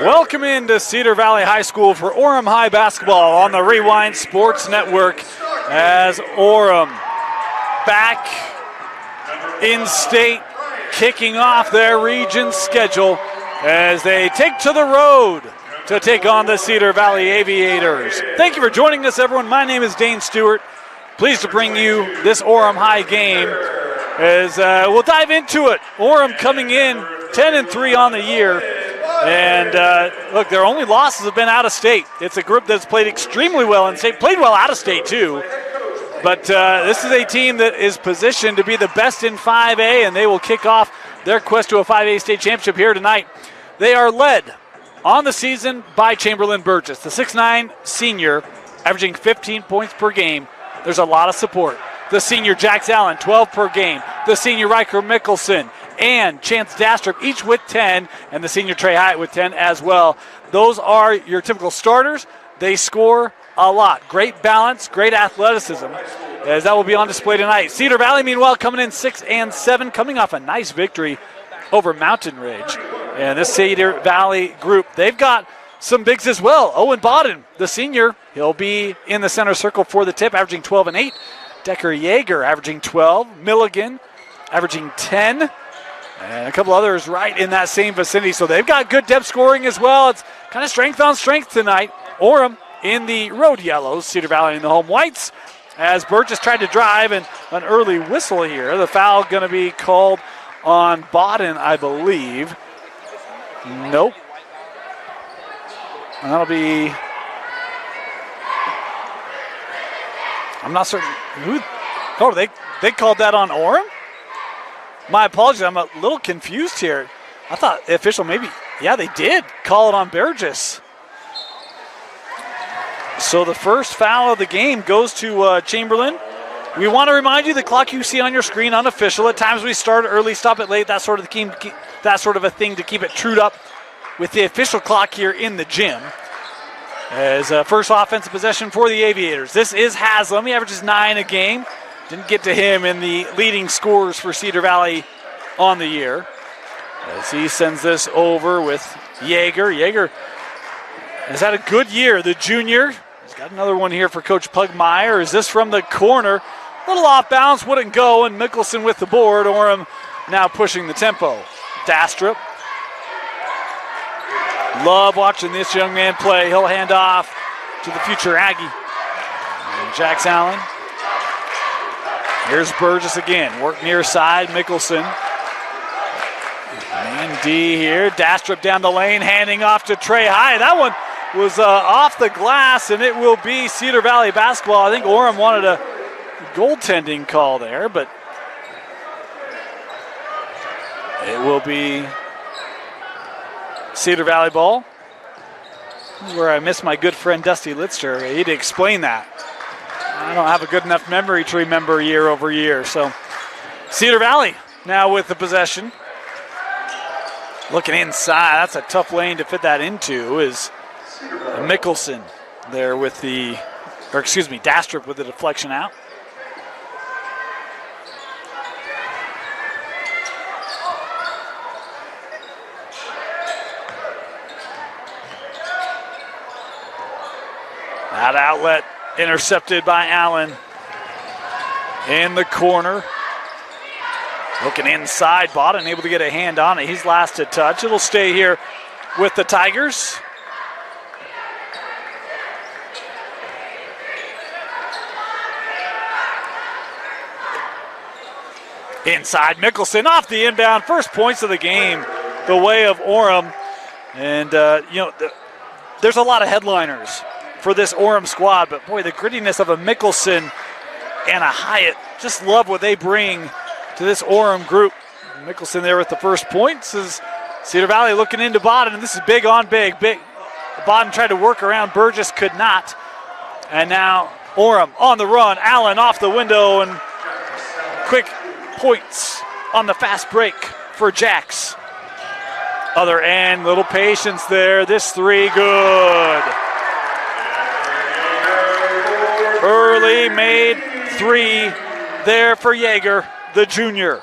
Welcome into Cedar Valley High School for Orem High basketball on the Rewind Sports Network as Orem back in state, kicking off their region schedule as they take to the road to take on the Cedar Valley Aviators. Thank you for joining us, everyone. My name is Dane Stewart. Pleased to bring you this Orem High game as we'll dive into it. Orem coming in 10-3 on the year. And look, their only losses have been out of state. It's a group that's played extremely well in state, played well out of state too. But this is a team that is positioned to be the best in 5A, and they will kick off their quest to a 5A state championship here tonight. They are led on the season by Chamberlain Burgess, the 6'9 senior, averaging 15 points per game. There's a lot of support. The senior Jax Allen, 12 per game. The senior Riker Mickelson and Chance Dastrup, each with 10, and the senior Trey Hyatt with 10 as well. Those are your typical starters. They score a lot. Great balance, great athleticism, as that will be on display tonight. Cedar Valley, meanwhile, coming in 6-7, coming off a nice victory over Mountain Ridge. And this Cedar Valley group, they've got some bigs as well. Owen Bodden, the senior, he'll be in the center circle for the tip, averaging 12 and 8. Decker Yeager averaging 12. Milligan averaging 10. And a couple others right in that same vicinity. So they've got good depth scoring as well. It's kind of strength on strength tonight. Orem in the road yellows, Cedar Valley in the home whites. As Burgess tried to drive, and an early whistle here. The foul going to be called on Bodden, I believe. Nope. That'll be... I'm not certain who. Oh, they called that on Orem? My apologies, I'm a little confused here. I thought the official maybe, yeah, they did call it on Burgess. So the first foul of the game goes to Chamberlain. We want to remind you the clock you see on your screen, unofficial. At times we start early, stop it late, that sort of a thing to keep it trued up with the official clock here in the gym. As first offensive possession for the Aviators. This is Haslam. He averages 9 a game. Didn't get to him in the leading scores for Cedar Valley on the year. As he sends this over with Yeager. Yeager has had a good year, the junior. He's got another one here for Coach Pugmire. Is this from the corner? A little off balance, wouldn't go, and Mickelson with the board. Orem now pushing the tempo. Dastrup. Love watching this young man play. He'll hand off to the future Aggie. And Jax Allen. Here's Burgess again. Work near side. Mickelson. And D here. Dastrup down the lane. Handing off to Trey Hyatt. That one was off the glass, and it will be Cedar Valley basketball. I think Orem wanted a goaltending call there, but it will be Cedar Valley ball. This is where I miss my good friend Dusty Litster. He'd explain that. I don't have a good enough memory to remember year over year. So Cedar Valley now with the possession. Looking inside. That's a tough lane to fit that into is Mickelson there with Dastrup with the deflection out. That outlet intercepted by Allen in the corner. Looking inside, Bodden able to get a hand on it. He's last to touch. It'll stay here with the Tigers. Inside, Mickelson off the inbound. First points of the game, the way of Orem. And, there's a lot of headliners for this Orem squad, but boy, the grittiness of a Mickelson and a Hyatt, just love what they bring to this Orem group. Mickelson there with the first points is Cedar Valley looking into Bodden, and this is big on big. Bodden tried to work around Burgess, could not. And now Orem on the run. Allen off the window, and quick points on the fast break for Jax. Other end, little patience there. This three, good. Early made three there for Yeager, the junior.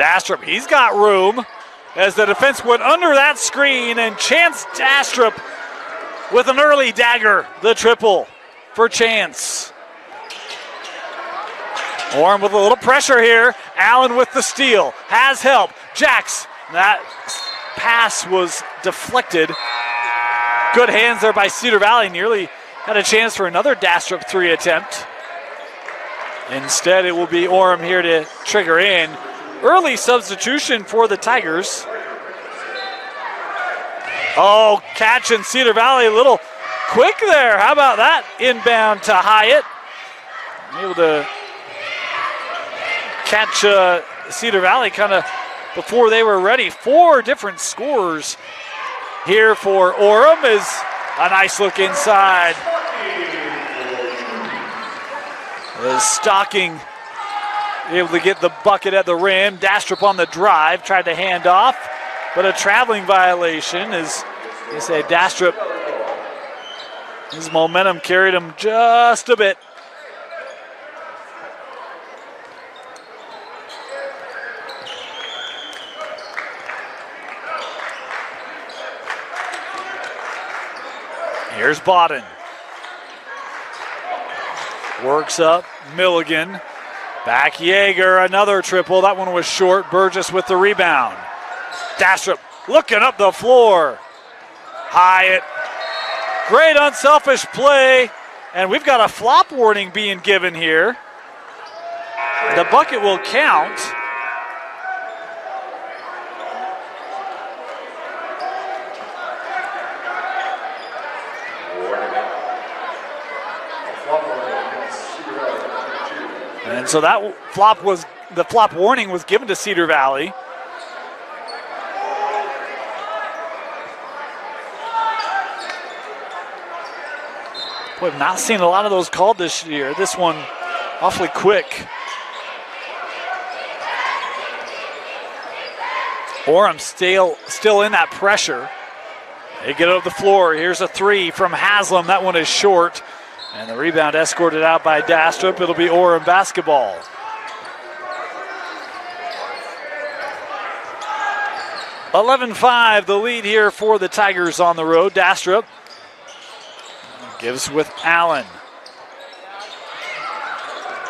Dastrup, he's got room as the defense went under that screen, and Chance Dastrup with an early dagger, the triple for Chance. Orem with a little pressure here. Allen with the steal, has help. Jacks, that pass was deflected. Good hands there by Cedar Valley, nearly had a chance for another Dastrup 3 attempt. Instead, it will be Orem here to trigger in. Early substitution for the Tigers. Oh, catch in Cedar Valley, a little quick there. How about that? Inbound to Hyatt. Able to catch Cedar Valley kind of before they were ready. 4 different scores here for Orem is a nice look inside. Stocking able to get the bucket at the rim. Dastrup on the drive, tried to hand off, but a traveling violation as they say Dastrup, his momentum carried him just a bit. Here's Bodden. Works up Milligan. Back Yeager, another triple. That one was short. Burgess with the rebound. Dastrup looking up the floor. Hyatt. Great unselfish play. And we've got a flop warning being given here. The bucket will count. And so that the flop warning was given to Cedar Valley. We've not seen a lot of those called this year. This one awfully quick. Orem still in that pressure. They get up the floor. Here's a 3 from Haslam. That one is short. And the rebound escorted out by Dastrup. It'll be Orem basketball. (11-5) the lead here for the Tigers on the road. Dastrup gives with Allen.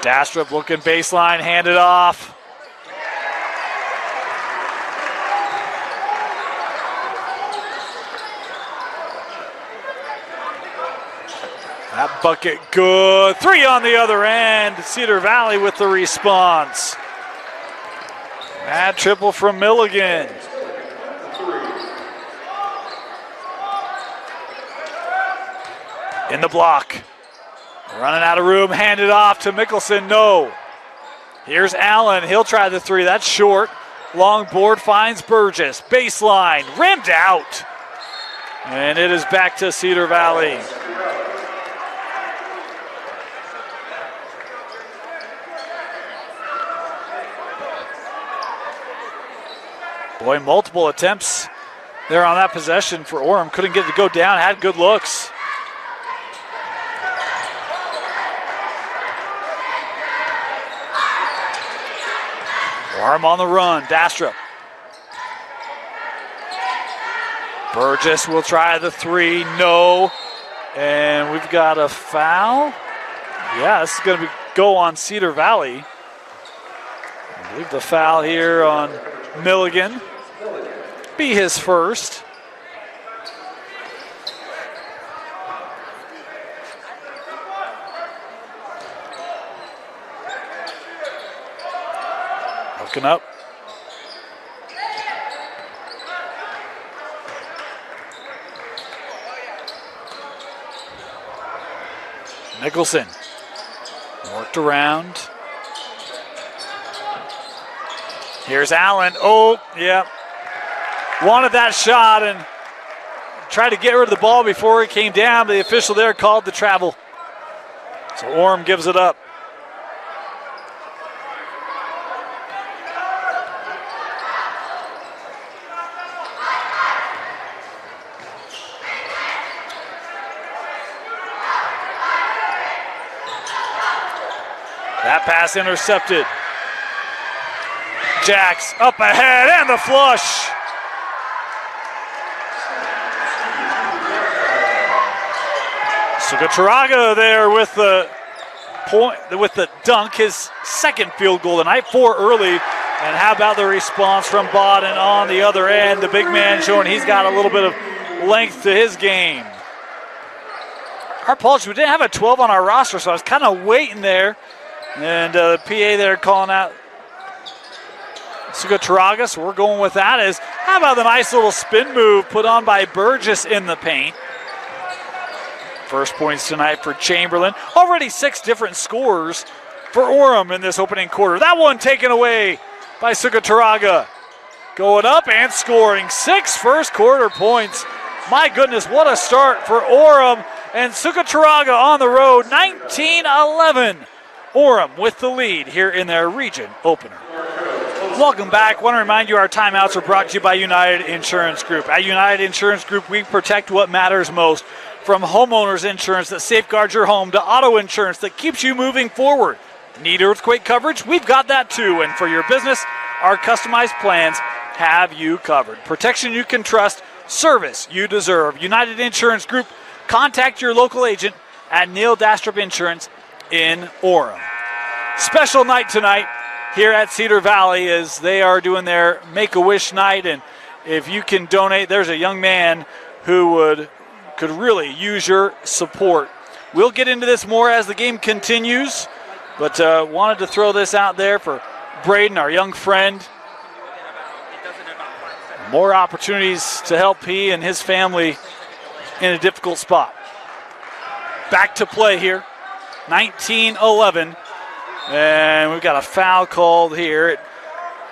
Dastrup looking baseline, handed off. That bucket good. 3 on the other end. Cedar Valley with the response. That triple from Milligan. In the block. Running out of room, handed off to Mickelson. No. Here's Allen. He'll try the 3. That's short. Long board finds Burgess. Baseline. Rimmed out. And it is back to Cedar Valley. Boy, multiple attempts there on that possession for Orem. Couldn't get it to go down, had good looks. Orem on the run, Dastrup. Burgess will try the 3, no. And we've got a foul. Yeah, this is going to go on Cedar Valley. I believe the foul here on Milligan. Be his first. Looking up. Mickelson worked around. Here's Allen. Oh, yeah. Wanted that shot and tried to get rid of the ball before it came down, but the official there called the travel. So Orem gives it up. That pass intercepted. Jacks up ahead and the flush. Sugaturaga there with the point, with the dunk, his second field goal tonight, 4 early. And how about the response from Bodden on the other end? The big man showing he's got a little bit of length to his game. Our apologies, we didn't have a 12 on our roster, so I was kind of waiting there. And the PA there calling out Sugaturaga, so we're going with that. How about the nice little spin move put on by Burgess in the paint? First points tonight for Chamberlain. Already 6 different scores for Orem in this opening quarter. That one taken away by Sugaturaga. Going up and scoring 6 first quarter points. My goodness, what a start for Orem. And Sugaturaga on the road, 19-11. Orem with the lead here in their region opener. Welcome back. Want to remind you our timeouts are brought to you by United Insurance Group. At United Insurance Group, we protect what matters most. From homeowners insurance that safeguards your home to auto insurance that keeps you moving forward. Need earthquake coverage? We've got that too. And for your business, our customized plans have you covered. Protection you can trust, service you deserve. United Insurance Group. Contact your local agent at Neil Dastrup Insurance in Orem. Special night tonight here at Cedar Valley as they are doing their Make-A-Wish night. And if you can donate, there's a young man who could really use your support. We'll get into this more as the game continues, but wanted to throw this out there for Braden, our young friend. More opportunities to help he and his family in a difficult spot. Back to play here, 19-11, and we've got a foul called here. It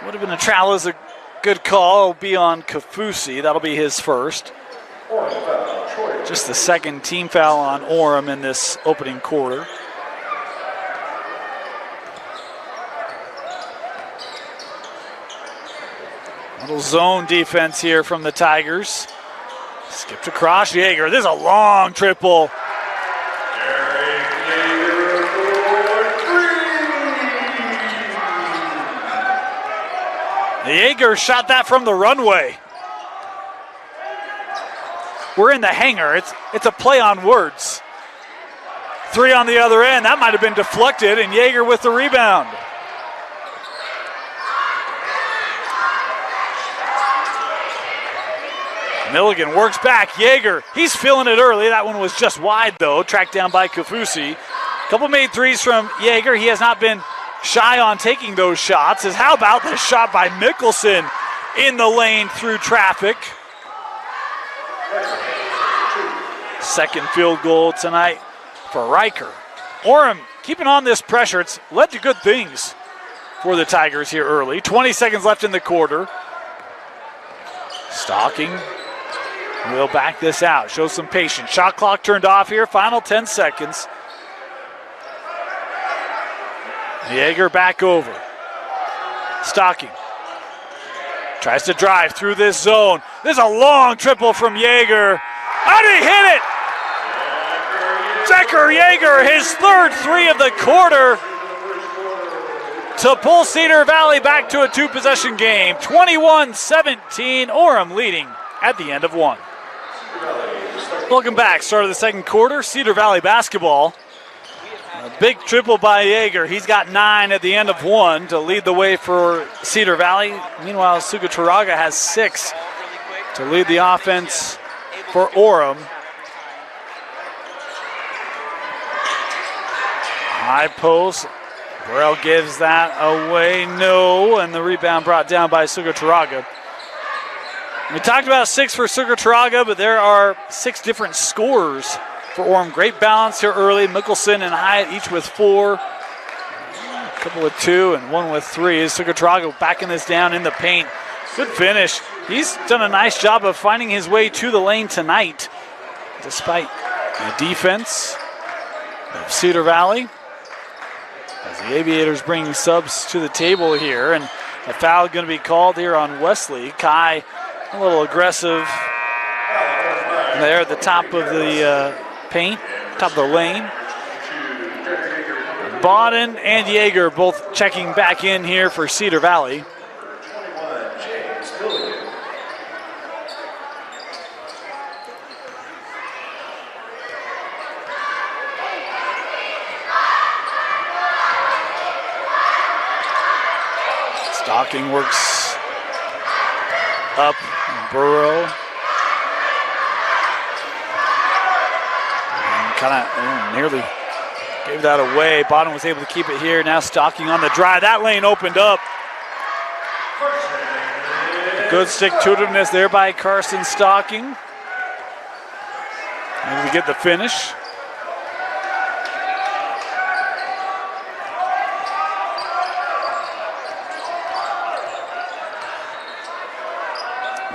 would have been a travel as a good call. It'll be on Kafusi. That'll be his first. Just the second team foul on Orem in this opening quarter. Little zone defense here from the Tigers. Skipped across Yeager. This is a long triple. Yeager shot that from the runway. We're in the hangar. It's a play on words. 3 on the other end. That might have been deflected, and Yeager with the rebound. Milligan works back. Yeager, he's feeling it early. That one was just wide, though. Tracked down by Kafusi. Couple made threes from Yeager. He has not been shy on taking those shots. How about the shot by Mickelson in the lane through traffic? Second field goal tonight for Riker. Orem keeping on this pressure. It's led to good things for the Tigers here early. 20 seconds left in the quarter. Stalking. We'll back this out. Show some patience. Shot clock turned off here. Final 10 seconds. Yeager back over. Stalking. Tries to drive through this zone. There's a long triple from Yeager. How did he hit it? Decker Yeager, his third 3 of the quarter to pull Cedar Valley back to a 2-possession game. 21-17, Orem leading at the end of 1. Welcome back. Start of the second quarter, Cedar Valley basketball. A big triple by Yeager. He's got 9 at the end of 1 to lead the way for Cedar Valley. Meanwhile, Sugaturaga has 6 to lead the offense for Orem. High post. Burrell gives that away. No. And the rebound brought down by Sugaturaga. We talked about 6 for Sugaturaga, but there are 6 different scores for Orem. Great balance here early. Mickelson and Hyatt each with 4. A couple with 2 and 1 with 3. Sugaturaga backing this down in the paint. Good finish. He's done a nice job of finding his way to the lane tonight, despite the defense of Cedar Valley. As the Aviators bring subs to the table here, and a foul going to be called here on Wesley. Kai a little aggressive there at the top of the paint, top of the lane. Bodden and Yeager both checking back in here for Cedar Valley. Stocking works up Burrow. And kind of nearly gave that away. Bottom was able to keep it here. Now Stocking on the drive. That lane opened up. Good stick-to-itiveness there by Carson Stocking. Able to get the finish.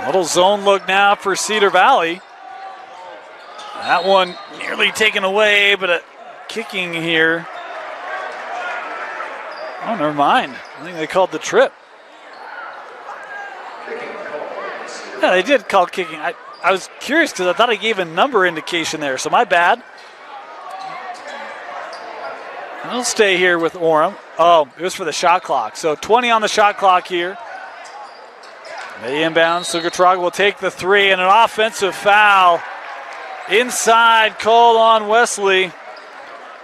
Little zone look now for Cedar Valley. That one nearly taken away, but a kicking here. Oh, never mind. I think they called the trip. Yeah, they did call kicking. I was curious because I thought I gave a number indication there, so my bad. We'll stay here with Orem. Oh, it was for the shot clock. So 20 on the shot clock here. They inbound. Sugatraga will take the three, and an offensive foul inside called on Wesley.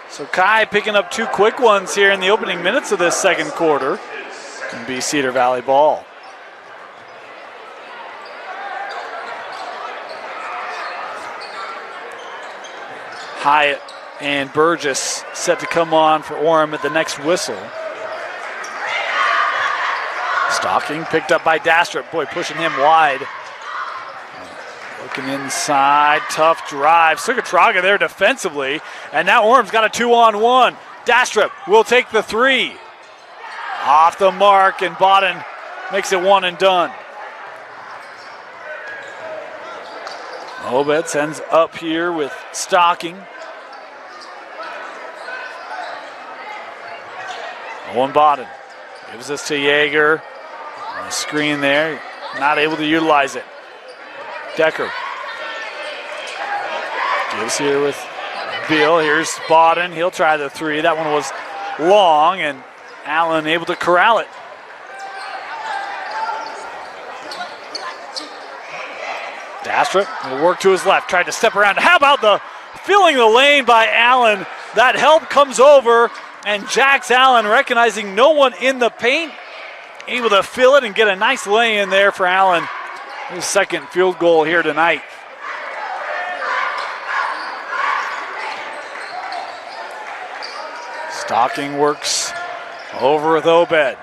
So Kai picking up two quick ones here in the opening minutes of this second quarter. Can be Cedar Valley ball. Hyatt and Burgess set to come on for Orem at the next whistle. Stocking picked up by Dastrup. Boy, pushing him wide. Looking inside, tough drive. Sugatraga there defensively. And now Orem's got a 2-on-1. Dastrup will take the three. Off the mark, and Bodden makes it one and done. Obed sends up here with Stocking. Owen Bodden gives this to Yeager. On the screen there, not able to utilize it. Decker gives here with Beal. Here's Bodden. He'll try the three. That one was long, and Allen able to corral it. Dastrup will work to his left. Tried to step around. How about the filling the lane by Allen? That help comes over, and Jax Allen, recognizing no one in the paint, able to fill it and get a nice lay in there for Allen. His second field goal here tonight. Stocking works over with Obed.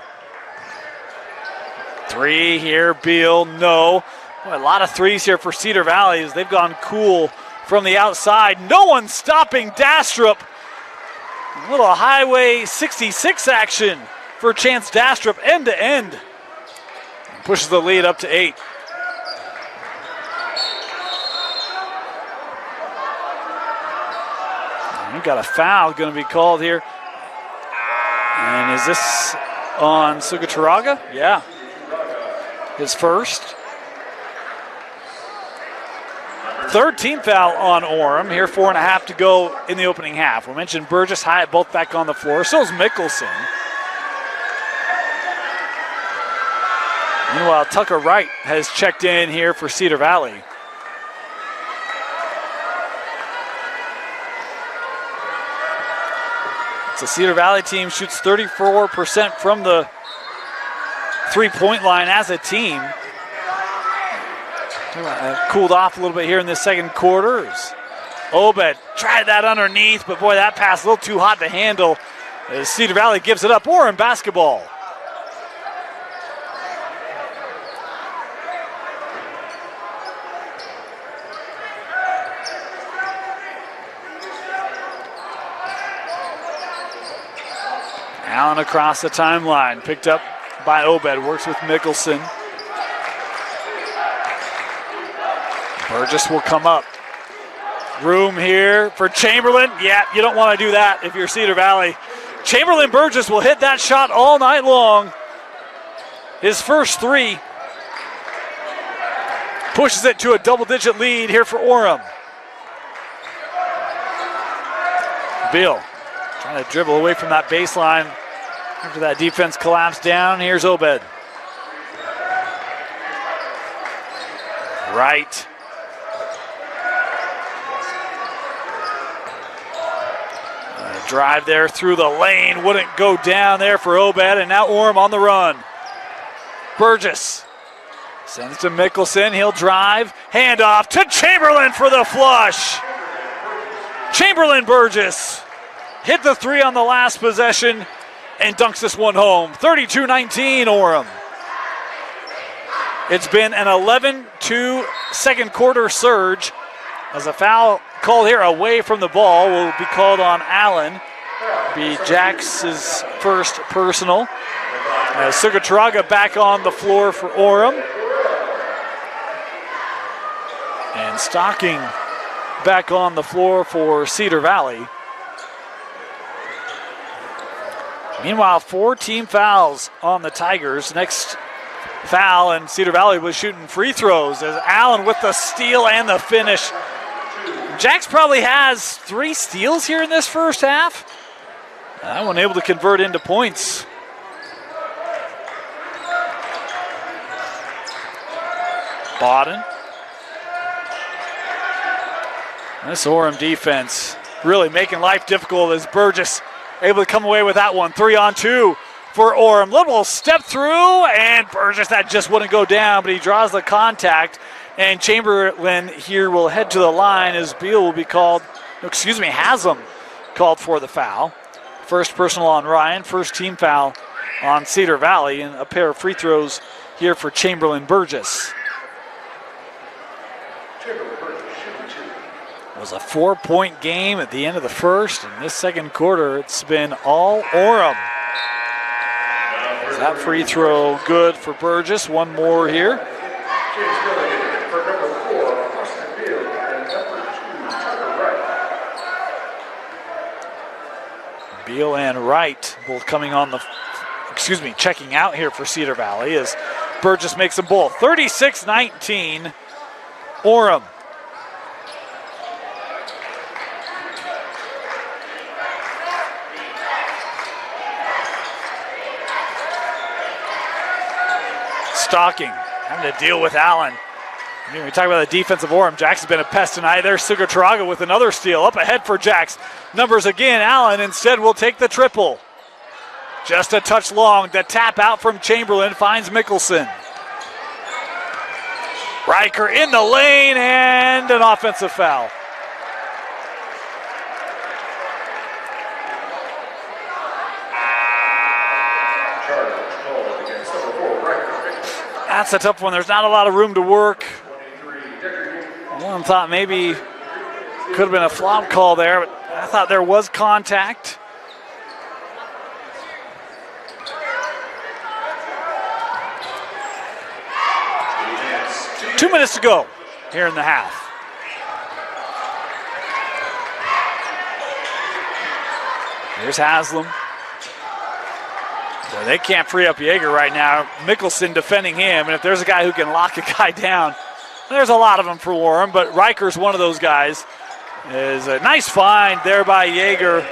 Three here, Beal, no. Boy, a lot of threes here for Cedar Valley as they've gone cool from the outside. No one stopping Dastrup. A little highway 66 action for Chance Dastrup, end to end. Pushes the lead up to 8. We've got a foul going to be called here. And is this on Sugatraga? Yeah. His first. Third team foul on Orem. Here, 4.5 to go in the opening half. We mentioned Burgess, Hyatt both back on the floor. So is Mickelson. Meanwhile, Tucker Wright has checked in here for Cedar Valley. The Cedar Valley team shoots 34% from the three-point line as a team. Cooled off a little bit here in this second quarter. Obed tried that underneath, but boy, that pass a little too hot to handle as Cedar Valley gives it up. Orem basketball. Allen across the timeline, picked up by Obed, works with Mickelson. Burgess will come up. Room here for Chamberlain. Yeah, you don't want to do that if you're Cedar Valley. Chamberlain Burgess will hit that shot all night long. His first three. Pushes it to a double-digit lead here for Orem. Beal trying to dribble away from that baseline after that defense collapsed down. Here's Obed. Right. Drive there through the lane. Wouldn't go down there for Obed, and now Orem on the run. Burgess sends to Mickelson. He'll drive. Handoff to Chamberlain for the flush. Chamberlain Burgess hit the three on the last possession and dunks this one home. 32-19 Orem. It's been an 11-2 second quarter surge as a foul called here away from the ball will be called on Allen. Be Jax's first personal. Sugataraga back on the floor for Orem. And Stocking back on the floor for Cedar Valley. Meanwhile, 4 team fouls on the Tigers. Next foul, and Cedar Valley was shooting free throws as Allen with the steal and the finish. Jax probably has 3 steals here in this first half. That one able to convert into points. Bodden. This Orem defense really making life difficult as Burgess able to come away with that one. 3-on-2 for Orem. Little step through, and Burgess, that just wouldn't go down, but he draws the contact. And Chamberlain here will head to the line as Beal will be called, Haslam called for the foul. First personal on Ryan, first team foul on Cedar Valley, and a pair of free throws here for Chamberlain Burgess. It was a 4-point game at the end of the first. In this second quarter, it's been all Orem. Is that free throw good for Burgess? One more here. Beal and Wright both coming on the, checking out here for Cedar Valley as Burgess makes them both. 36-19, Orem. Stocking having to deal with Allen. We talk about the defense of Orem. Jax has been a pest tonight. There's Sugataraga with another steal. Up ahead for Jax. Numbers again. Allen instead will take the triple. Just a touch long. The tap out from Chamberlain finds Mickelson. Riker in the lane and an offensive foul. That's a tough one. There's not a lot of room to work. One thought maybe could have been a flop call there, but I thought there was contact. Two minutes to go here in the half. Here's Haslam. Boy, they can't free up Yeager right now. Mickelson defending him, and if there's a guy who can lock a guy down, there's a lot of them for Orem, but Riker's one of those guys. Is a nice find there by Yeager.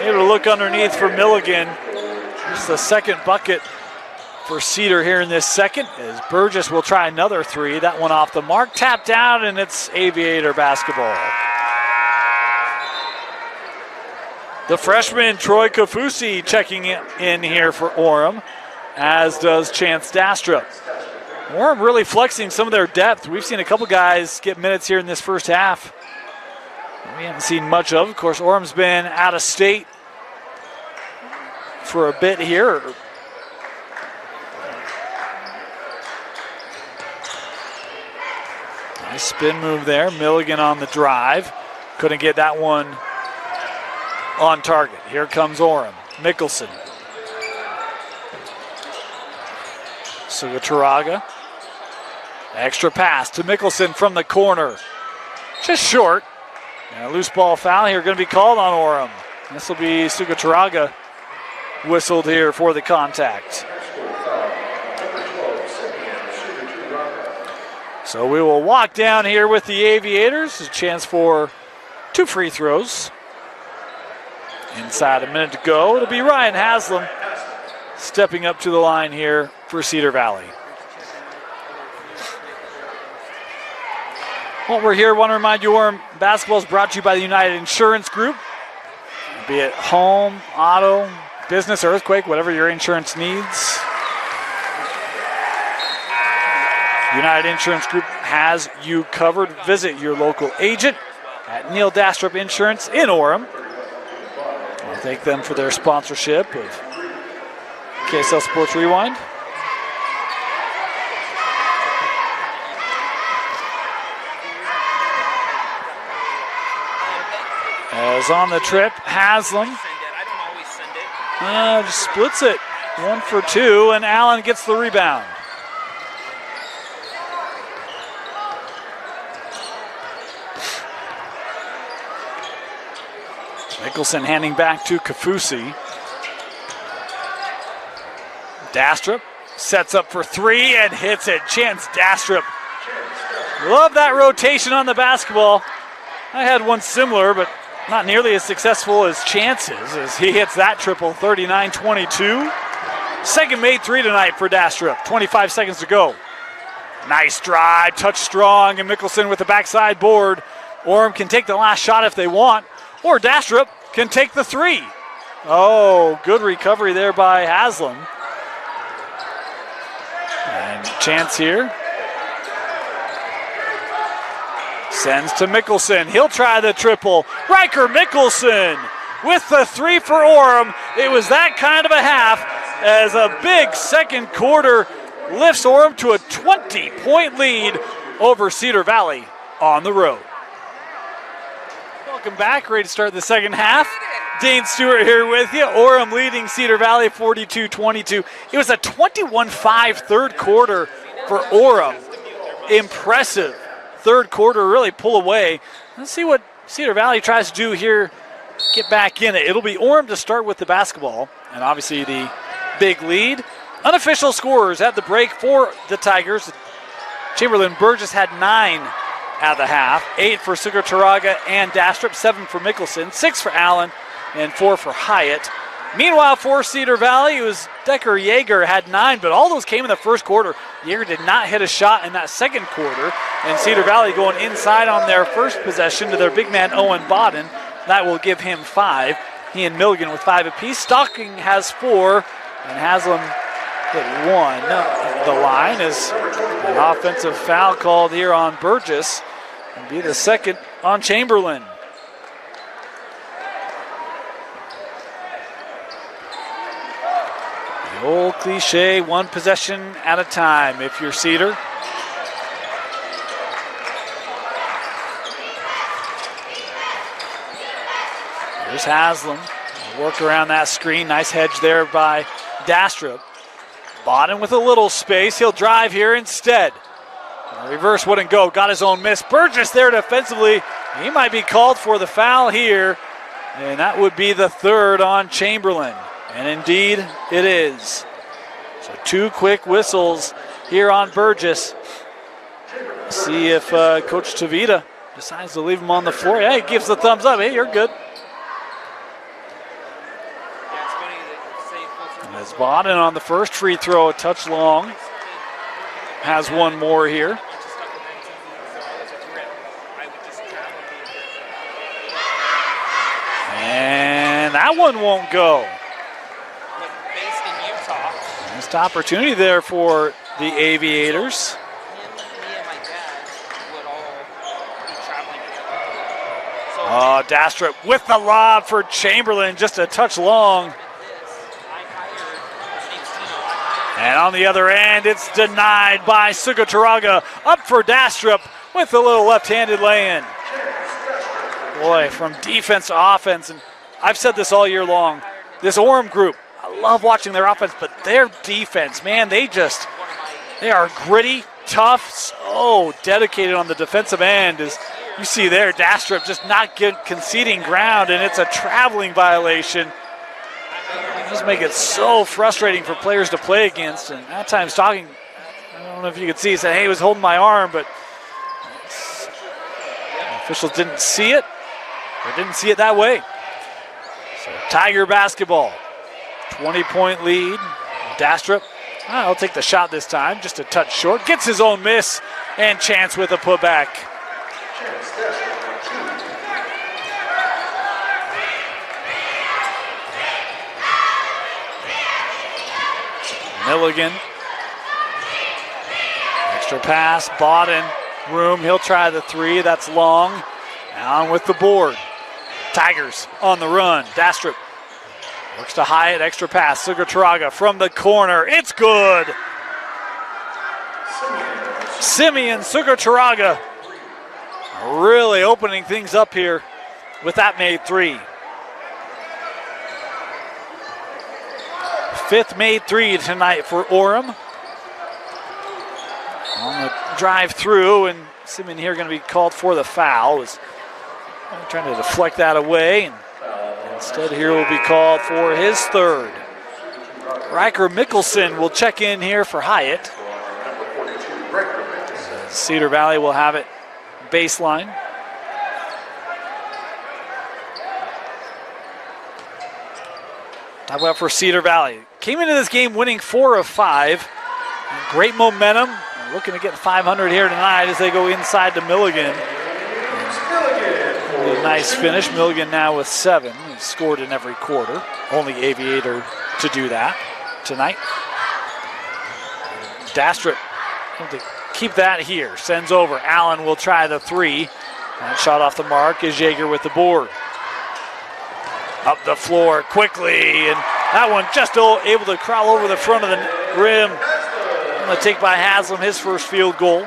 Able to look underneath for Milligan. Just the second bucket for Cedar here in this second, as Burgess will try another three. That one off the mark, tapped out, and it's Aviator basketball. The freshman Troy Kafusi checking in here for Orem, as does Chance Dastra. Orem really flexing some of their depth. We've seen a couple guys get minutes here in this first half we haven't seen much of. Of course, Orem's been out of state for a bit here. Nice spin move there. Milligan on the drive. Couldn't get that one on target. Here comes Orem. Mickelson. Sugataraga. Extra pass to Mickelson from the corner. Just short. And a loose ball foul here going to be called on Orem. This will be Sugataraga whistled here for the contact. So we will walk down here with the Aviators. A chance for 2 free throws. Inside a minute to go. It'll be Ryan Haslam stepping up to the line here for Cedar Valley. While we're here, I want to remind you, Orem basketball is brought to you by the United Insurance Group. Be it home, auto, business, earthquake, whatever your insurance needs. United Insurance Group has you covered. Visit your local agent at Neil Dastrup Insurance in Orem. I'll thank them for their sponsorship of KSL Sports Rewind. As on the trip, Haslam just splits it 1 for 2, and Allen gets the rebound. Mickelson handing back to Kafusi. Dastrup sets up for 3 and hits it. Chance Dastrup. Love that rotation on the basketball. I had one similar, but not nearly as successful as Chance's as he hits that triple, 39-22. Second made 3 tonight for Dastrup, 25 seconds to go. Nice drive, touch strong, and Mickelson with the backside board. Orem can take the last shot if they want, or Dastrup can take the 3. Oh, good recovery there by Haslam. And Chance here. Sends to Mickelson. He'll try the triple. Riker Mickelson with the 3 for Orem. It was that kind of a half as a big second quarter lifts Orem to a 20-point lead over Cedar Valley on the road. Welcome back. Ready to start the second half. Dane Stewart here with you. Orem leading Cedar Valley 42-22. It was a 21-5 third quarter for Orem. Impressive. Third quarter really pull away. Let's see what Cedar Valley tries to do here. Get back in it. It'll be Orem to start with the basketball. And obviously the big lead. Unofficial scorers at the break for the Tigers. Chamberlain Burgess had 9 at the half. 8 for Sugar-Taraga and Dastrup. 7 for Mickelson. 6 for Allen. And 4 for Hyatt. Meanwhile, for Cedar Valley, it was Decker Yeager had 9, but all those came in the first quarter. Yeager did not hit a shot in that second quarter, and Cedar Valley going inside on their first possession to their big man Owen Bodden. That will give him 5. He and Milligan with 5 apiece. Stocking has 4, and Haslam hit 1. The line is an offensive foul called here on Burgess, and be the second on Chamberlain. Old cliche, one possession at a time if you're Cedar. There's Haslam. Work around that screen. Nice hedge there by Dastrup. Bodden with a little space. He'll drive here instead. Reverse wouldn't go. Got his own miss. Burgess there defensively. He might be called for the foul here. And that would be the 3rd on Chamberlain. And indeed, it is. So 2 quick whistles here on Burgess. See if Coach Tavita decides to leave him on the floor. Yeah, he gives the thumbs up. Hey, you're good. As Bodden on the first free throw, a touch long. Has 1 more here. And that one won't go. Missed opportunity there for the Aviators. Dastrup with the lob for Chamberlain, just a touch long. And on the other end, it's denied by Sugar-Taraga. Up for Dastrup with a little left-handed lay-in. Boy, from defense to offense, and I've said this all year long, this Orem group, I love watching their offense, but their defense, man, they are gritty, tough, so dedicated on the defensive end. As you see there, Dastrup just not conceding ground, and it's a traveling violation. Just make it so frustrating for players to play against. And at times talking, I don't know if you could see, he said, hey, he was holding my arm, but officials didn't see it, or didn't see it that way. So Tiger basketball, 20-point lead. Dastrup, I'll take the shot this time, just a touch short. Gets his own miss, and Chance with a putback. Milligan. Extra pass, Bodden, room, he'll try the three, that's long. On with the board. Tigers on the run, Dastrup works to Hyatt, extra pass, Sugataraga from the corner, it's good! Simeon Sugataraga really opening things up here with that made three. Fifth made three tonight for Orem. On the drive through, and Simeon here going to be called for the foul. Was trying to deflect that away, and instead here will be called for his third. Riker Mickelson will check in here for Hyatt. Cedar Valley will have it baseline. Talk about for Cedar Valley. Came into this game winning 4 of 5. Great momentum. Looking to get 500 here tonight as they go inside to Milligan. A nice finish. Milligan now with 7. He's scored in every quarter. Only Aviator to do that tonight. Dastrup to keep that here. Sends over. Allen will try the three. That shot off the mark is Jaeger with the board. Up the floor quickly, and that one just able to crawl over the front of the rim. On the take by Haslam, his first field goal.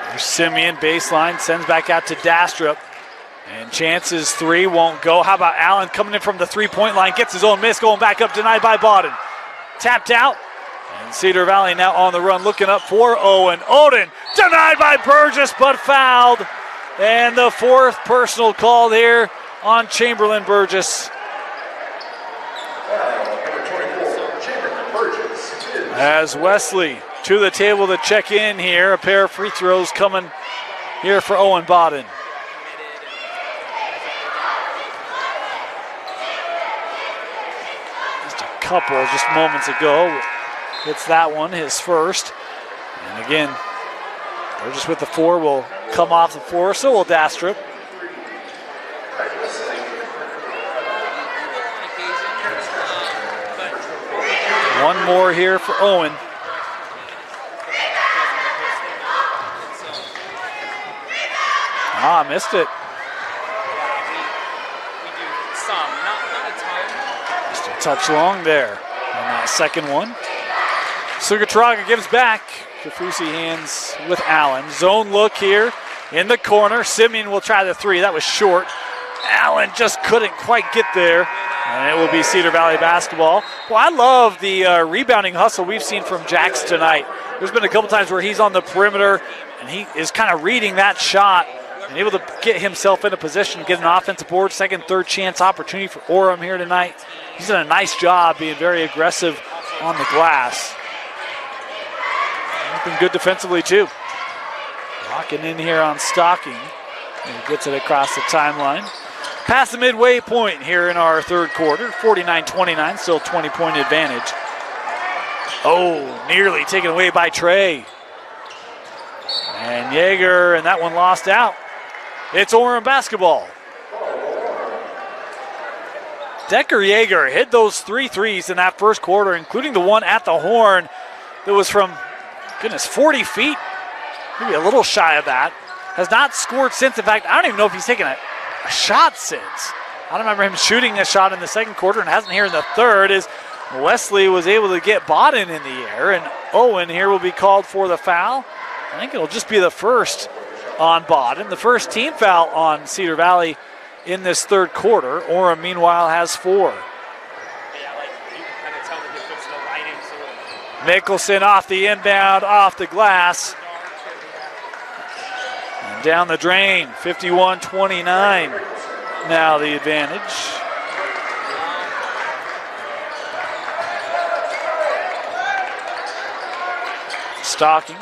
There's Simeon, baseline, sends back out to Dastrup. And chances three won't go. How about Allen coming in from the three-point line, gets his own miss, going back up, denied by Bodden. Tapped out. And Cedar Valley now on the run, looking up for Owen. Odin denied by Burgess, but fouled. And the fourth personal call here on Chamberlain Burgess. As Wesley to the table to check in here. A pair of free throws coming here for Owen Bodden. Just a couple just moments ago. Hits that one, his first. And again, Burgess with the 4 will come off the floor, so will Dastrup. One more here for Owen. Missed it. Just a touch long there on that second one. Sugataraga gives back. Kafusi hands with Allen. Zone look here in the corner. Simeon will try the three. That was short. Allen just couldn't quite get there. And it will be Cedar Valley basketball. Well, I love the rebounding hustle we've seen from Jax tonight. There's been a couple times where he's on the perimeter and he is kind of reading that shot and able to get himself in a position, get an offensive board, second, third chance opportunity for Orem here tonight. He's done a nice job being very aggressive on the glass. He's been good defensively too. Locking in here on Stocking. And he gets it across the timeline. Past the midway point here in our third quarter. 49-29, still 20-point advantage. Oh, nearly taken away by Trey. And Jaeger, and that one lost out. It's Orem basketball. Decker Jaeger hit those 3 threes in that first quarter, including the one at the horn that was from, 40 feet. Maybe a little shy of that. Has not scored since. In fact, I don't even know if he's taken a shot since. I don't remember him shooting a shot in the second quarter and hasn't here in the third, as Wesley was able to get Bodden in the air, and Owen here will be called for the foul. I think it'll just be the first on Bodden, the first team foul on Cedar Valley in this third quarter. Orem, meanwhile, has 4. Mickelson off the inbound, off the glass. And down the drain, 51-29. Now the advantage. Stocking.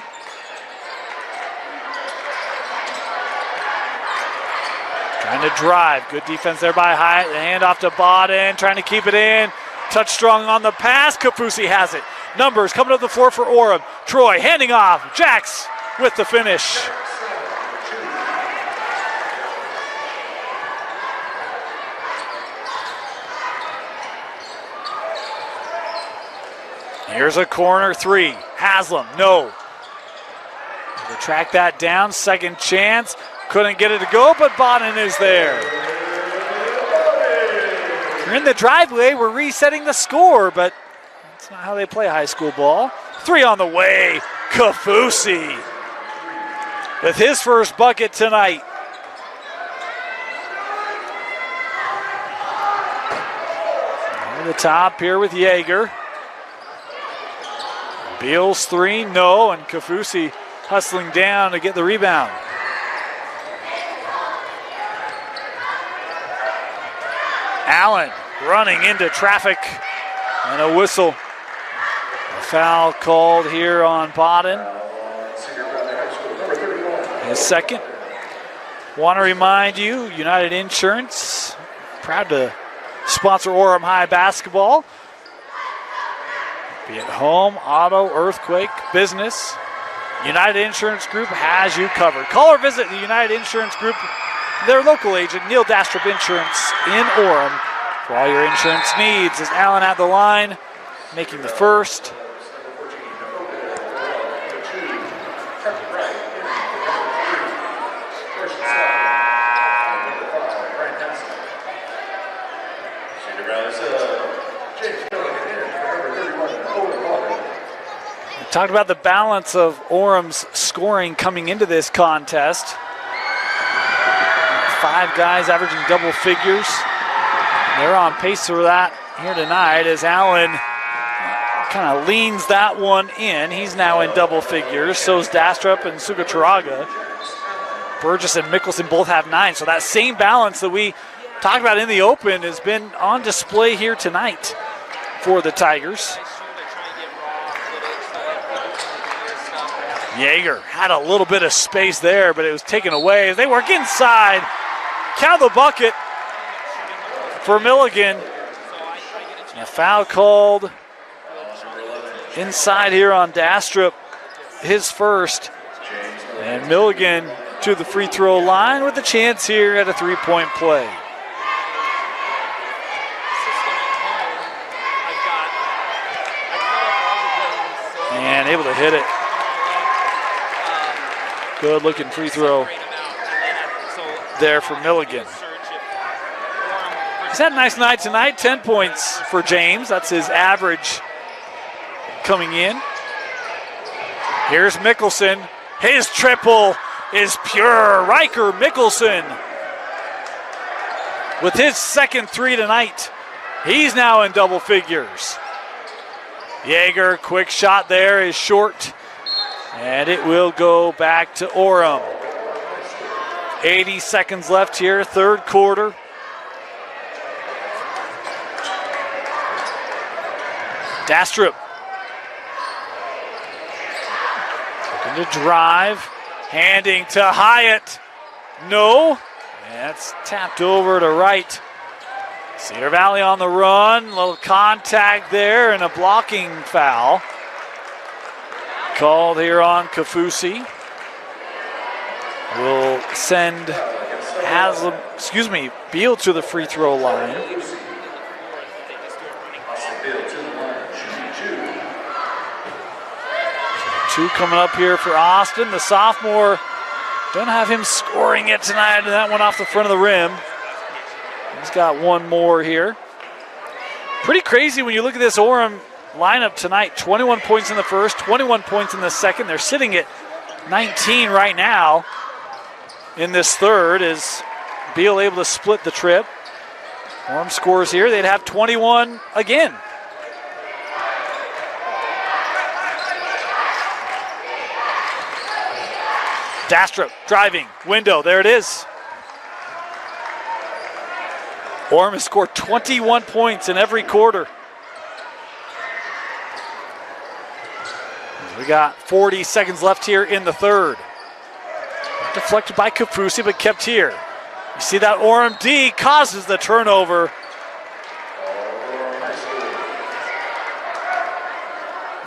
Trying to drive. Good defense there by Hyatt. The handoff to Bodden, trying to keep it in. Touch strong on the pass. Kafusi has it. Numbers coming up the floor for Orem. Troy handing off. Jax with the finish. Here's a corner three. Haslam, no. They track that down, second chance. Couldn't get it to go, but Bodden is there. We're in the driveway, we're resetting the score, but that's not how they play high school ball. Three on the way, Kafusi with his first bucket tonight. Over the top here with Yeager. Beals three, no, and Kafusi hustling down to get the rebound. Allen running into traffic and a whistle. A foul called here on Bodden. His second. Want to remind you, United Insurance, proud to sponsor Orem High basketball. Be it home, auto, earthquake, business, United Insurance Group has you covered. Call or visit the United Insurance Group, their local agent, Neil Dastrup Insurance in Orem, for all your insurance needs. Is Allen at the line, making the first. Talked about the balance of Orem's scoring coming into this contest. 5 guys averaging double figures. They're on pace for that here tonight as Allen kind of leans that one in. He's now in double figures. So is Dastrup and Sugacharaga. Burgess and Mickelson both have 9. So that same balance that we talked about in the Open has been on display here tonight for the Tigers. Yeager had a little bit of space there, but it was taken away as they work inside. Count the bucket for Milligan. And a foul called inside here on Dastrup, his first. And Milligan to the free throw line with a chance here at a three-point play. And able to hit it. Good looking free throw there for Milligan. He's had a nice night tonight, 10 points for James. That's his average coming in. Here's Mickelson. His triple is pure. Riker Mickelson with his second three tonight. He's now in double figures. Yeager, quick shot there is short. And it will go back to Orem. 80 seconds left here, third quarter. Dastrup. Looking to drive. Handing to Hyatt. No. That's tapped over to right. Cedar Valley on the run. A little contact there and a blocking foul called here on Kafusi. Will send Beal to the free throw line. Two coming up here for Austin. The sophomore, don't have him scoring it tonight. That one off the front of the rim. He's got one more here. Pretty crazy when you look at this Orem lineup tonight. 21 points in the first, 21 points in the second. They're sitting at 19 right now in this third. Is Beal able to split the trip? Orem scores here. They'd have 21 again. Dastrup driving, window, there it is. Orem has scored 21 points in every quarter. We got 40 seconds left here in the third. Deflected by Kafusi, but kept here. You see that Orem D causes the turnover.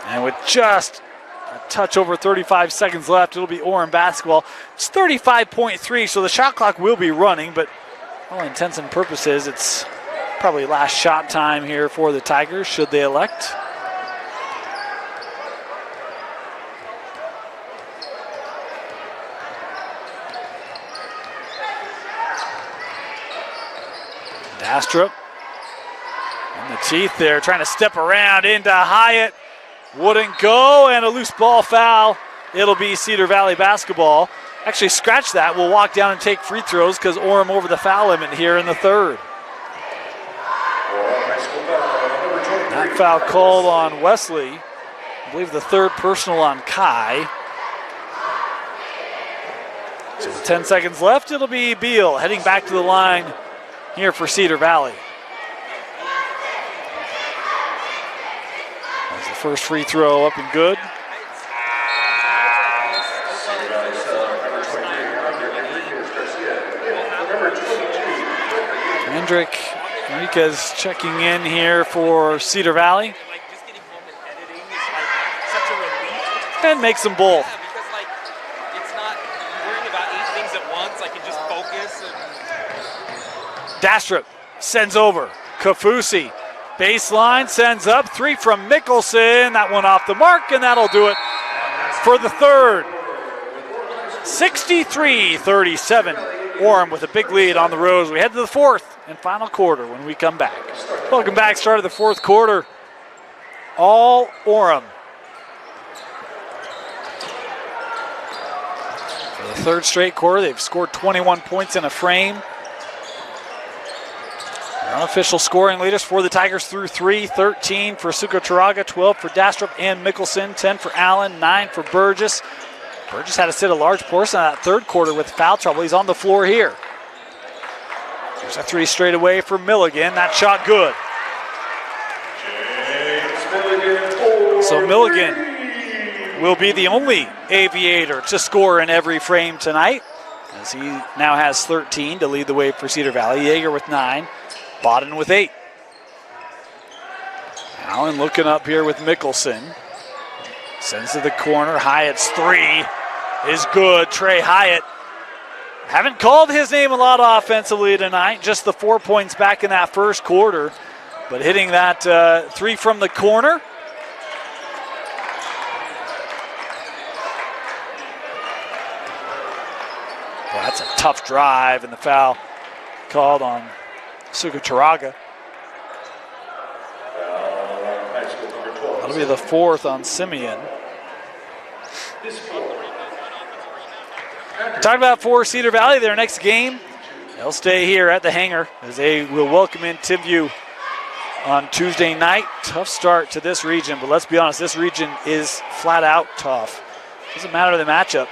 And with just a touch over 35 seconds left, it'll be Orem basketball. It's 35.3, so the shot clock will be running, but all intents and purposes, it's probably last shot time here for the Tigers, should they elect. Bastrop in the teeth there, trying to step around into Hyatt. Wouldn't go, and a loose ball foul. It'll be Cedar Valley basketball. Actually, scratch that. We'll walk down and take free throws because Orem over the foul limit here in the third. That foul called on Wesley. I believe the third personal on Kai. So 10 seconds left. It'll be Beal heading back to the line here for Cedar Valley. That's the first free throw up and good. Hendrick Enriquez checking in here for Cedar Valley. And makes them both. Yeah, because it's not worrying about 8 things at once. I can just focus. Dastrup sends over. Kafusi. Baseline sends up. 3 from Mickelson. That one off the mark, and that'll do it for the third. 63-37. Orem with a big lead on the road. We head to the fourth and final quarter when we come back. Welcome back. Start of the fourth quarter. All Orem. For the third straight quarter, they've scored 21 points in a frame. Their unofficial scoring leaders for the Tigers through 3, 13 for Sucotaraga, 12 for Dastrup and Mickelson, 10 for Allen, 9 for Burgess. Burgess had to sit a large portion of that third quarter with foul trouble. He's on the floor here. There's a 3 straight away for Milligan. That shot good. So Milligan will be the only Aviator to score in every frame tonight, as he now has 13 to lead the way for Cedar Valley. Yeager with 9, Bodden with 8. Allen looking up here with Mickelson. Sends to the corner. Hyatt's 3 is good. Trey Hyatt. Haven't called his name a lot offensively tonight. Just the 4 points back in that first quarter. But hitting that 3 from the corner. Well, that's a tough drive, and the foul called on Sucotaraga. That'll be the 4th on Simeon. Talk about for Cedar Valley, their next game. They'll stay here at the hangar as they will welcome in Timpview on Tuesday night. Tough start to this region, but let's be honest, this region is flat out tough. Doesn't matter the matchup.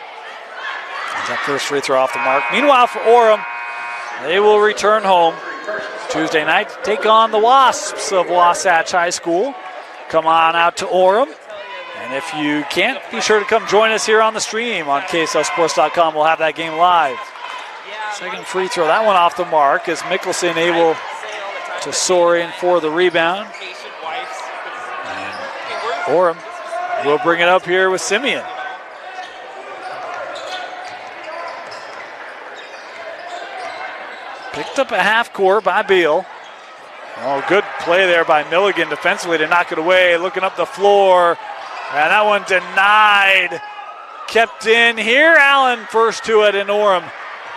That first free throw off the mark. Meanwhile, for Orem, they will return home Tuesday night to take on the Wasps of Wasatch High School. Come on out to Orem. And if you can't, be sure to come join us here on the stream on KSLSports.com. We'll have that game live. Second free throw, that one off the mark, as Mickelson able to soar in for the rebound. And Orem will bring it up here with Simeon. Picked up a half court by Beal. Oh, good play there by Milligan defensively to knock it away. Looking up the floor. And that one denied. Kept in here. Allen first to it, and Orem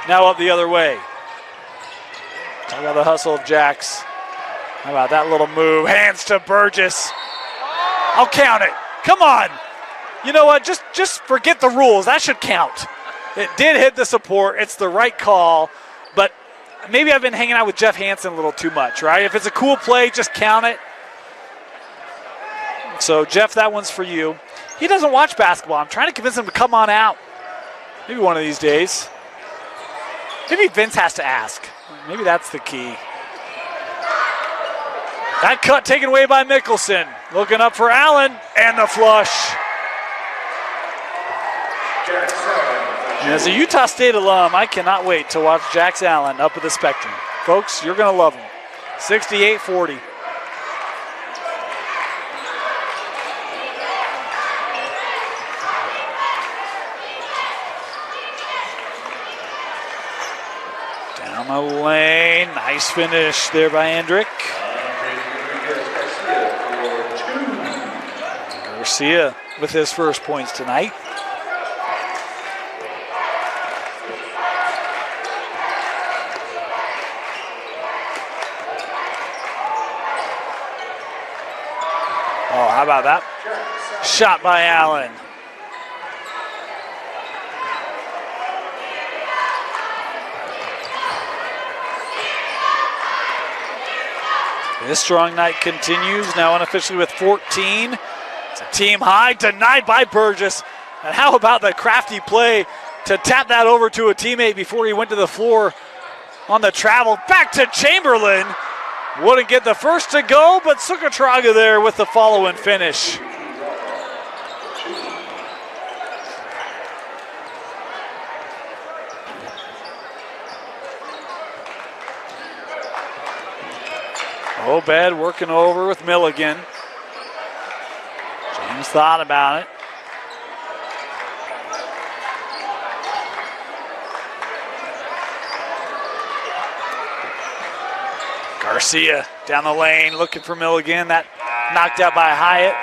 now up the other way. Talk about the hustle of Jax. How about that little move? Hands to Burgess. I'll count it. Come on. You know what? Just forget the rules. That should count. It did hit the support. It's the right call. But maybe I've been hanging out with Jeff Hansen a little too much, right? If it's a cool play, just count it. So, Jeff, that one's for you. He doesn't watch basketball. I'm trying to convince him to come on out. Maybe one of these days. Maybe Vince has to ask. Maybe that's the key. That cut taken away by Mickelson. Looking up for Allen, and the flush. And as a Utah State alum, I cannot wait to watch Jax Allen up at the Spectrum. Folks, you're going to love him. 68-40. Down the lane. Nice finish there by Hendrick. Garcia with his first points tonight. Oh, how about that? Shot by Allen. This strong night continues, now unofficially with 14. It's a team high, denied by Burgess. And how about the crafty play to tap that over to a teammate before he went to the floor on the travel. Back to Chamberlain. Wouldn't get the first to go, but Sukatraga there with the follow-in finish. Obed working over with Milligan. James thought about it. Garcia down the lane looking for Milligan. That knocked out by Hyatt.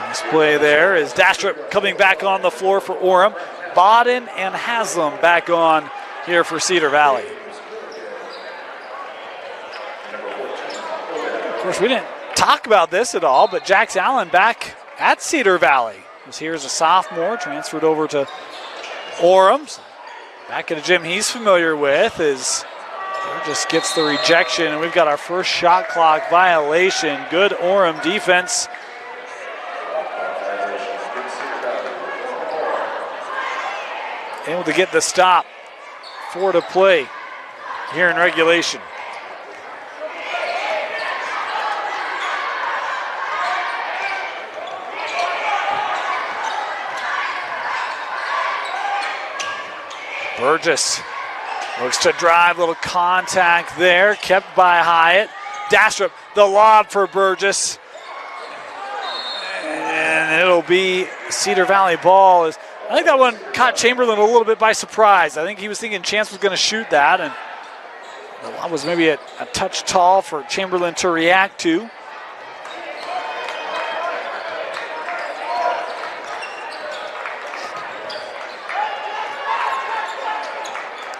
Nice play there is Dastrup coming back on the floor for Orem. Bodden and Haslam back on here for Cedar Valley. Of course, we didn't talk about this at all, but Jax Allen back at Cedar Valley. Was here as a sophomore, transferred over to Orem. Back in a gym he's familiar with is just gets the rejection, and we've got our first shot clock violation. Good Orem defense. Able to get the stop. 4 to play here in regulation. Burgess looks to drive, little contact there, kept by Hyatt. Dastrup, the lob for Burgess. And it'll be Cedar Valley ball. I think that one caught Chamberlain a little bit by surprise. I think he was thinking Chance was going to shoot that, and the lob was maybe a touch tall for Chamberlain to react to.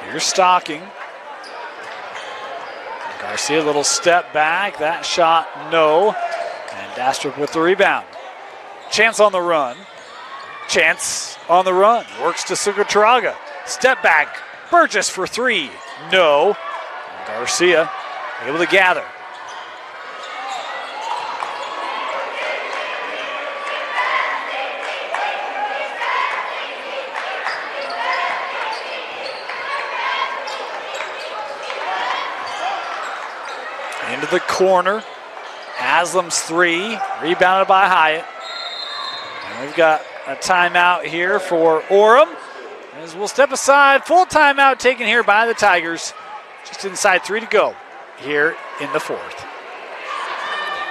Here's Stocking. Garcia, a little step back. That shot, no. And Dastrup with the rebound. Chance on the run. Chance on the run. Works to Sukatraga. Step back. Burgess for 3. No. And Garcia able to gather. Into the corner. Haslam's 3. Rebounded by Hyatt. And we've got a timeout here for Orem. As we'll step aside. Full timeout taken here by the Tigers. Just inside 3 to go here in the 4th.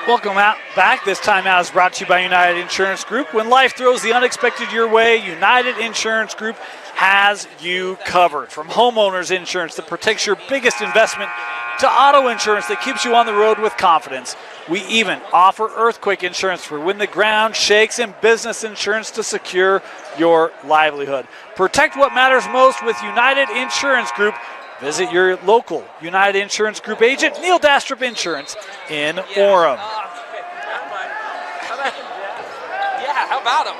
Welcome back. This timeout is brought to you by United Insurance Group. When life throws the unexpected your way, United Insurance Group has you covered. From homeowners insurance that protects your biggest investment to auto insurance that keeps you on the road with confidence. We even offer earthquake insurance for when the ground shakes and business insurance to secure your livelihood. Protect what matters most with United Insurance Group. Visit your local United Insurance Group agent, Neil Dastrup Insurance in Orem. How about him?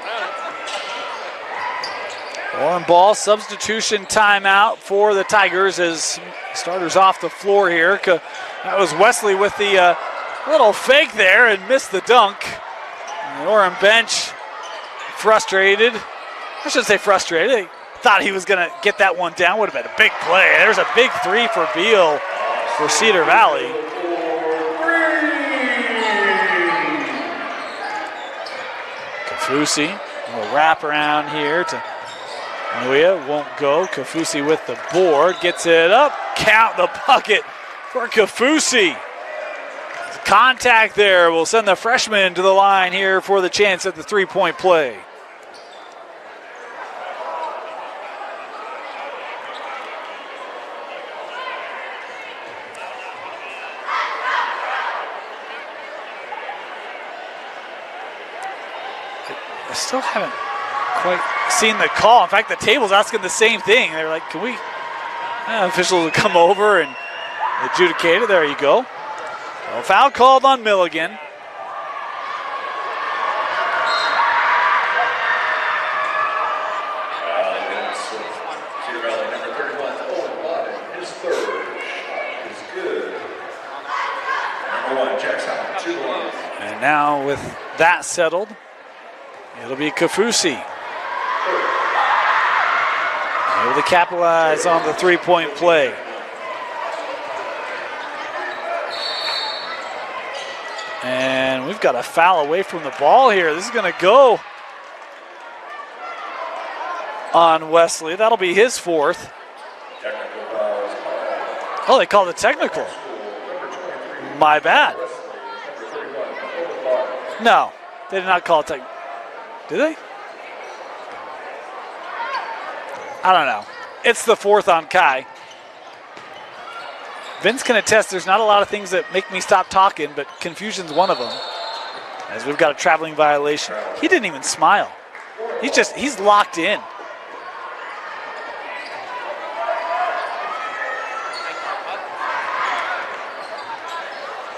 Orem ball, substitution timeout for the Tigers as starters off the floor here. That was Wesley with the little fake there and missed the dunk. And the Orem bench frustrated. I shouldn't say frustrated. They thought he was going to get that one down. Would have been a big play. There's a big 3 for Beal for Cedar Valley. Kafusi, a little wrap around here to Nguya, won't go. Kafusi with the board, gets it up. Count the bucket for Kafusi. Contact there will send the freshman to the line here for the chance at the 3-point play. I still haven't quite seen the call. In fact, the table's asking the same thing. They're like, can we, officials will come over and adjudicate it. There you go. Well, foul called on Milligan. And now with that settled, it'll be Kafusi. Able to capitalize on the three-point play. And we've got a foul away from the ball here. This is going to go on Wesley. That'll be his fourth. Oh, they called it technical. My bad. No, they did not call it technical. Did they? I don't know. It's the fourth on Kai. Vince can attest there's not a lot of things that make me stop talking, but confusion's one of them. As we've got a traveling violation. He didn't even smile. He's locked in.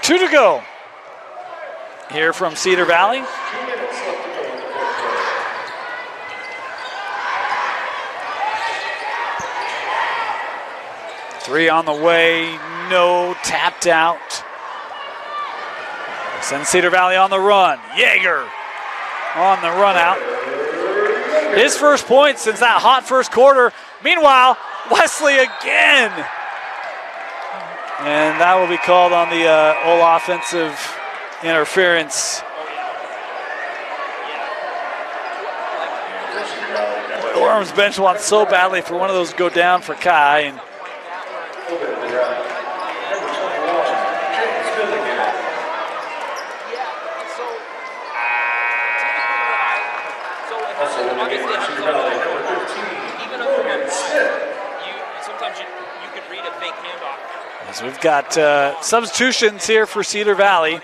Two to go. Here from Cedar Valley. Three on the way, no, tapped out. Send Cedar Valley on the run. Yeager on the run out. His first point since that hot first quarter. Meanwhile, Wesley again. And that will be called on the old offensive interference. Orem's bench wants so badly for one of those to go down for Kai. And as we've got substitutions here for Cedar Valley.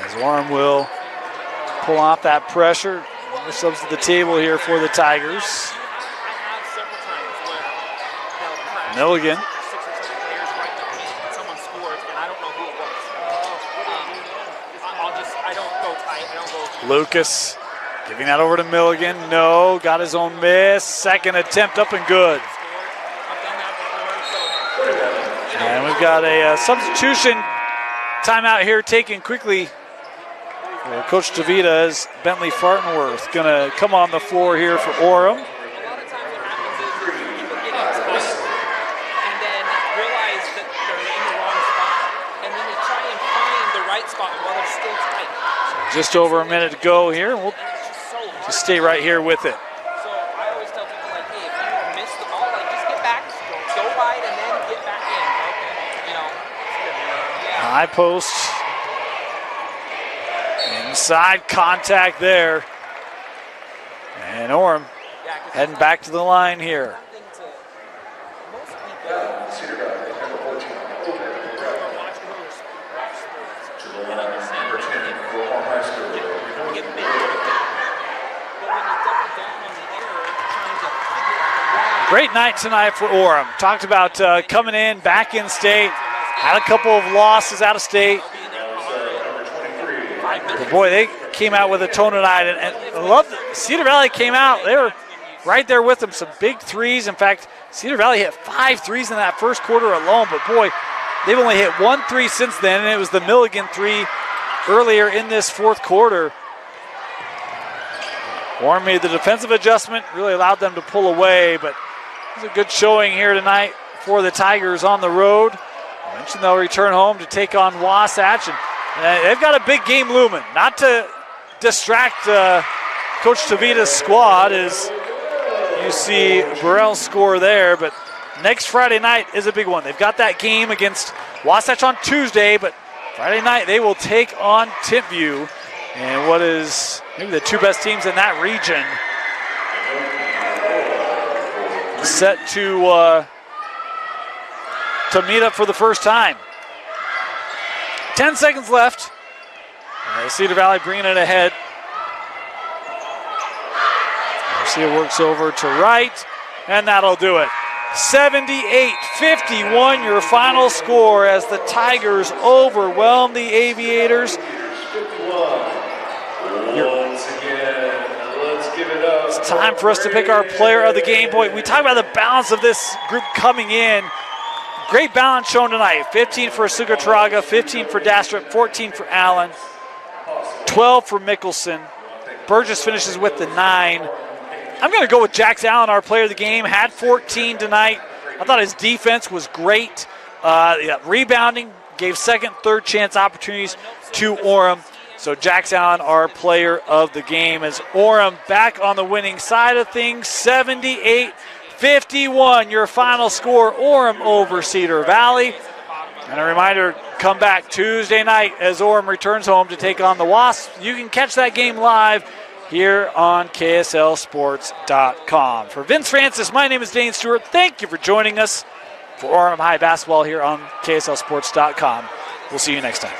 As Orem will pull off that pressure. More subs to the table here for the Tigers. Milligan. Lucas giving that over to Milligan. No, got his own miss. Second attempt up and good. And we've got a substitution timeout here taken quickly. Coach DeVita is Bentley Fartenworth going to come on the floor here for Orem. Just over a minute to go here, and we'll just stay right here with it. So I always tell people, like, hey, if you miss the ball, like, just get back, go wide, and then get back in. Okay, you know. Yeah. High post. Inside contact there. And Orem heading back to the line here. Great night tonight for Orem. Talked about coming in, back in state, had a couple of losses out of state. But boy, they came out with a tone tonight, and I love that Cedar Valley came out. They were right there with them, some big threes. In fact, Cedar Valley hit 5 threes in that first quarter alone, but boy, they've only hit 1 3 since then, and it was the Milligan 3 earlier in this fourth quarter. Orem made the defensive adjustment, really allowed them to pull away, but it was a good showing here tonight for the Tigers on the road. I mentioned they'll return home to take on Wasatch, and they've got a big game looming. Not to distract Coach Tavita's squad as you see Burrell score there, but next Friday night is a big one. They've got that game against Wasatch on Tuesday, but Friday night they will take on Timpview, and what is maybe the 2 best teams in that region. Set to meet up for the first time. 10 seconds left. Cedar Valley bringing it ahead. Garcia works over to right, and that'll do it. 78-51 your final score as the Tigers overwhelm the Aviators. Once again, let's It's time for us to pick our player of the game. Boy, we talk about the balance of this group coming in. Great balance shown tonight. 15 for Sugataraga, 15 for Dastrup, 14 for Allen, 12 for Mickelson. Burgess finishes with the 9. I'm going to go with Jax Allen, our player of the game. Had 14 tonight. I thought his defense was great. Rebounding, gave second, third chance opportunities to Orem. So Jax Allen, our player of the game, as Orem back on the winning side of things. 78-51, your final score, Orem over Cedar Valley. And a reminder, come back Tuesday night as Orem returns home to take on the Wasps. You can catch that game live here on KSLSports.com. For Vince Francis, my name is Dane Stewart. Thank you for joining us for Orem High Basketball here on KSLSports.com. We'll see you next time.